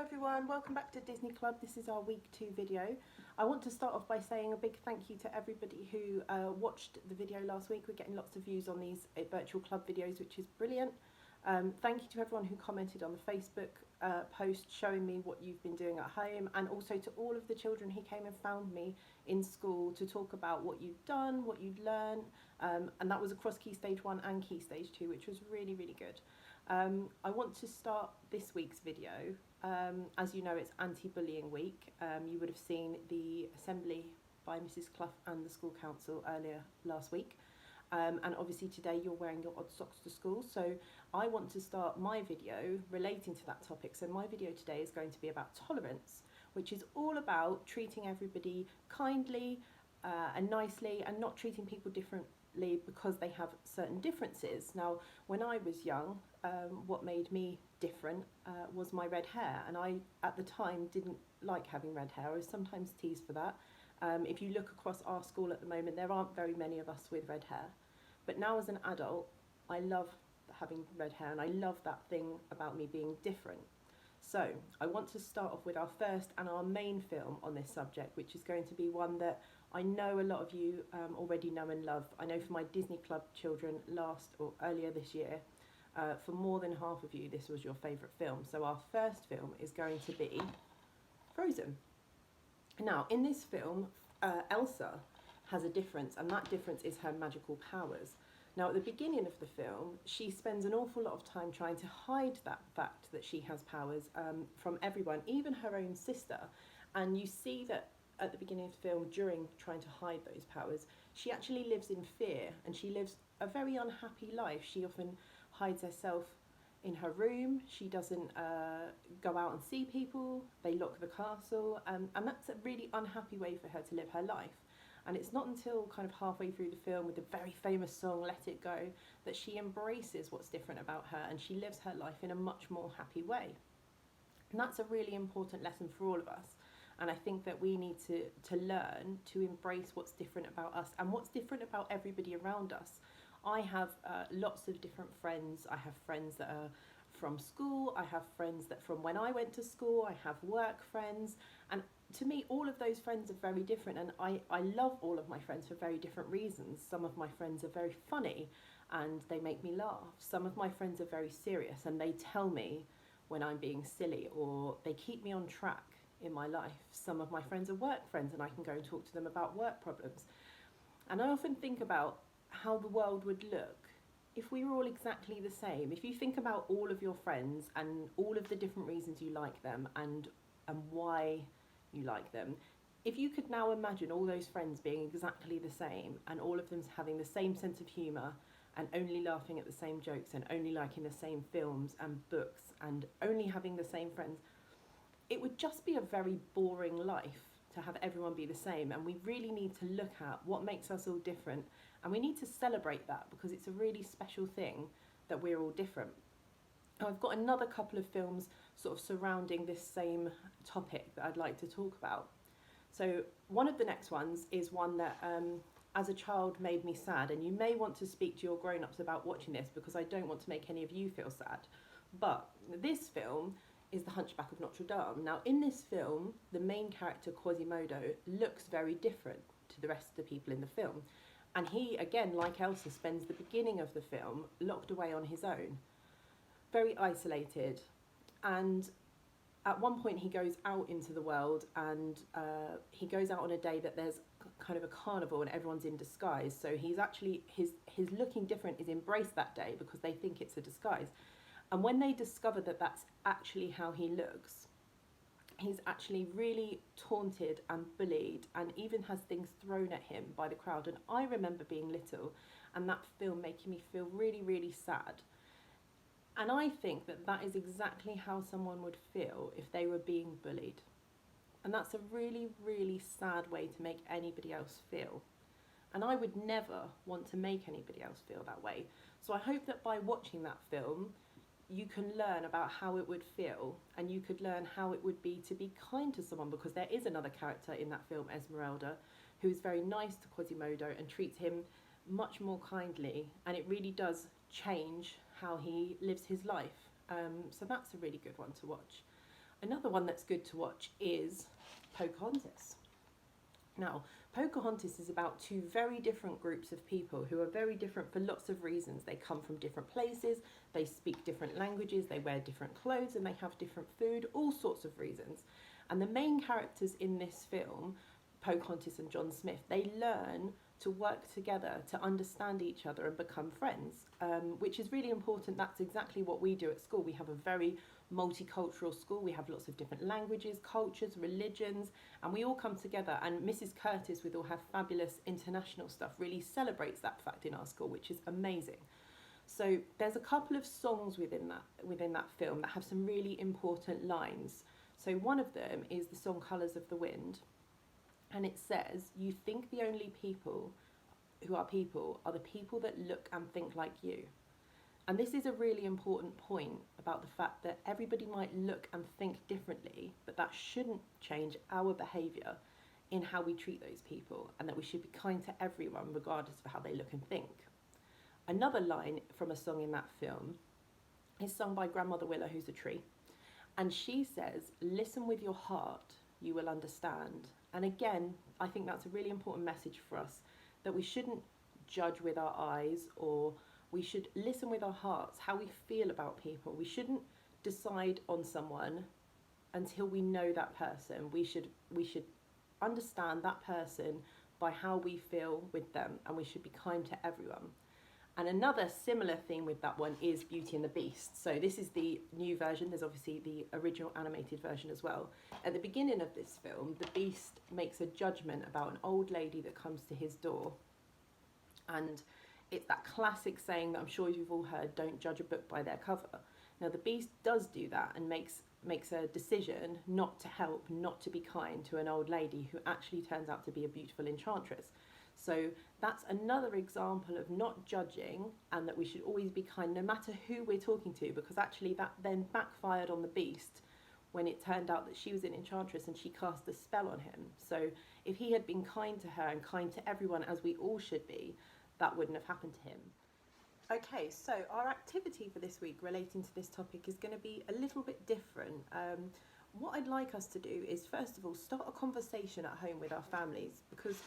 everyone, welcome back to Disney Club. This is our week 2 video. I want to start off by saying a big thank you to everybody who watched the video last week. We're getting lots of views on these virtual club videos, which is brilliant. Thank you to everyone who commented on the Facebook post showing me what you've been doing at home, and also to all of the children who came and found me in school to talk about what you'd done, what you'd learned, and that was across Key Stage 1 and Key Stage 2, which was really, really good. I want to start this week's video. As you know, it's anti-bullying week. You would have seen the assembly by Mrs. Clough and the school council earlier last week. And obviously today you're wearing your odd socks to school. So I want to start my video relating to that topic. So my video today is going to be about tolerance, which is all about treating everybody kindly and nicely, and not treating people differently because they have certain differences. Now, when I was young, what made me different was my red hair, and I at the time didn't like having red hair. I was sometimes teased for that. If you look across our school at the moment, there aren't very many of us with red hair, but now as an adult I love having red hair, and I love that thing about me being different. So I want to start off with our first and our main film on this subject, which is going to be one that I know a lot of you already know and love. I know for my Disney Club children earlier this year, for more than half of you, this was your favourite film. So our first film is going to be Frozen. Now, in this film, Elsa has a difference, and that difference is her magical powers. Now, at the beginning of the film, she spends an awful lot of time trying to hide that fact that she has powers from everyone, even her own sister. And you see that at the beginning of the film, during trying to hide those powers, she actually lives in fear, and she lives a very unhappy life. She often hides herself in her room. She doesn't go out and see people. They lock the castle, and that's a really unhappy way for her to live her life. And it's not until kind of halfway through the film, with the very famous song Let It Go, that she embraces what's different about her, and she lives her life in a much more happy way. And that's a really important lesson for all of us. And I think that we need to learn to embrace what's different about us and what's different about everybody around us. I have lots of different friends. I have friends that are from school. I have friends that from when I went to school. I have work friends. And to me, all of those friends are very different. And I love all of my friends for very different reasons. Some of my friends are very funny and they make me laugh. Some of my friends are very serious and they tell me when I'm being silly, or they keep me on track in my life. Some of my friends are work friends and I can go and talk to them about work problems. And I often think about how the world would look if we were all exactly the same. If you think about all of your friends and all of the different reasons you like them and why you like them, if you could now imagine all those friends being exactly the same and all of them having the same sense of humour and only laughing at the same jokes and only liking the same films and books and only having the same friends, it would just be a very boring life to have everyone be the same. And we really need to look at what makes us all different, and we need to celebrate that because it's a really special thing that we're all different. Now, I've got another couple of films sort of surrounding this same topic that I'd like to talk about. So one of the next ones is one that as a child made me sad, and you may want to speak to your grown-ups about watching this because I don't want to make any of you feel sad. But this film is the Hunchback of Notre Dame. Now, in this film, the main character, Quasimodo, looks very different to the rest of the people in the film. And he, again, like Elsa, spends the beginning of the film locked away on his own, very isolated. And at one point he goes out into the world, and he goes out on a day that there's kind of a carnival and everyone's in disguise. So he's actually, his looking different is embraced that day because they think it's a disguise. And when they discover that that's actually how he looks, he's actually really taunted and bullied and even has things thrown at him by the crowd. And I remember being little and that film making me feel really, really sad. And I think that that is exactly how someone would feel if they were being bullied. And that's a really, really sad way to make anybody else feel. And I would never want to make anybody else feel that way. So I hope that by watching that film, you can learn about how it would feel, and you could learn how it would be to be kind to someone, because there is another character in that film, Esmeralda, who is very nice to Quasimodo and treats him much more kindly, and it really does change how he lives his life. So that's a really good one to watch. Another one that's good to watch is Pocahontas. Now, Pocahontas is about two very different groups of people who are very different for lots of reasons. They come from different places, they speak different languages, they wear different clothes, and they have different food, all sorts of reasons. And the main characters in this film, Pocahontas and John Smith, they learn to work together, to understand each other and become friends, which is really important. That's exactly what we do at school. We have a very multicultural school. We have lots of different languages, cultures, religions, and we all come together. And Mrs. Curtis, with all her fabulous international stuff, really celebrates that fact in our school, which is amazing. So there's a couple of songs within that film that have some really important lines. So one of them is the song Colours of the Wind, and it says, "You think the only people who are people are the people that look and think like you." And this is a really important point about the fact that everybody might look and think differently, but that shouldn't change our behaviour in how we treat those people, and that we should be kind to everyone regardless of how they look and think. Another line from a song in that film is sung by Grandmother Willow, who's a tree, and she says, "Listen with your heart, you will understand." And again, I think that's a really important message for us, that we shouldn't judge with our eyes, or we should listen with our hearts, how we feel about people. We shouldn't decide on someone until we know that person. We should understand that person by how we feel with them, and we should be kind to everyone. And another similar theme with that one is Beauty and the Beast. So this is the new version. There's obviously the original animated version as well. At the beginning of this film, the Beast makes a judgment about an old lady that comes to his door. And it's that classic saying that I'm sure you've all heard, don't judge a book by their cover. Now the Beast does do that and makes a decision not to help, not to be kind to an old lady who actually turns out to be a beautiful enchantress. So that's another example of not judging, and that we should always be kind no matter who we're talking to, because actually that then backfired on the Beast when it turned out that she was an enchantress and she cast a spell on him. So if he had been kind to her and kind to everyone, as we all should be, that wouldn't have happened to him. Okay, so our activity for this week relating to this topic is going to be a little bit different. What I'd like us to do is, first of all, start a conversation at home with our families, because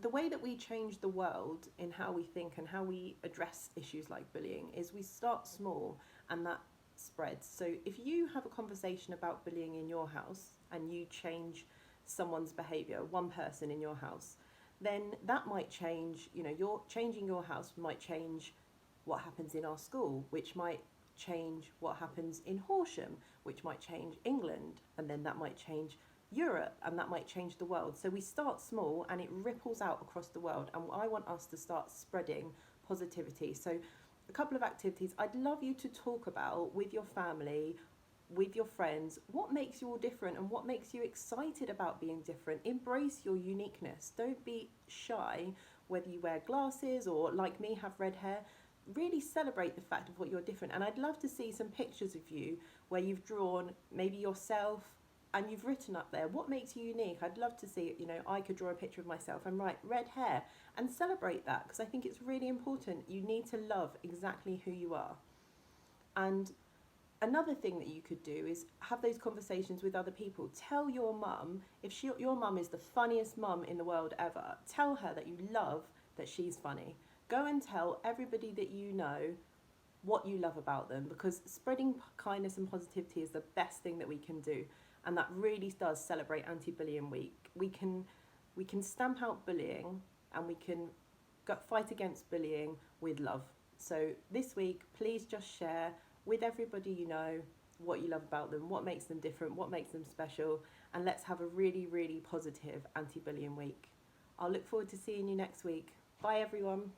the way that we change the world in how we think and how we address issues like bullying is we start small and that spreads. So if you have a conversation about bullying in your house and you change someone's behaviour, one person in your house, then that might change, you're changing your house might change what happens in our school, which might change what happens in Horsham, which might change England, and then that might change Europe, and that might change the world. So we start small and it ripples out across the world, and I want us to start spreading positivity. So a couple of activities I'd love you to talk about with your family, with your friends, what makes you all different and what makes you excited about being different. Embrace your uniqueness. Don't be shy whether you wear glasses or, like me, have red hair. Really celebrate the fact of what you're different. And I'd love to see some pictures of you where you've drawn maybe yourself and you've written up there what makes you unique. I'd love to see it. I could draw a picture of myself and write red hair and celebrate that, because I think it's really important. You need to love exactly who you are. And another thing that you could do is have those conversations with other people. Tell your mum, if your mum is the funniest mum in the world ever, tell her that you love that she's funny. Go and tell everybody that you know what you love about them, because spreading kindness and positivity is the best thing that we can do. And that really does celebrate Anti-Bullying Week. We can stamp out bullying, and we can fight against bullying with love. So this week, please just share with everybody you know what you love about them, what makes them different, what makes them special, and let's have a really, really positive Anti-Bullying Week. I'll look forward to seeing you next week. Bye everyone.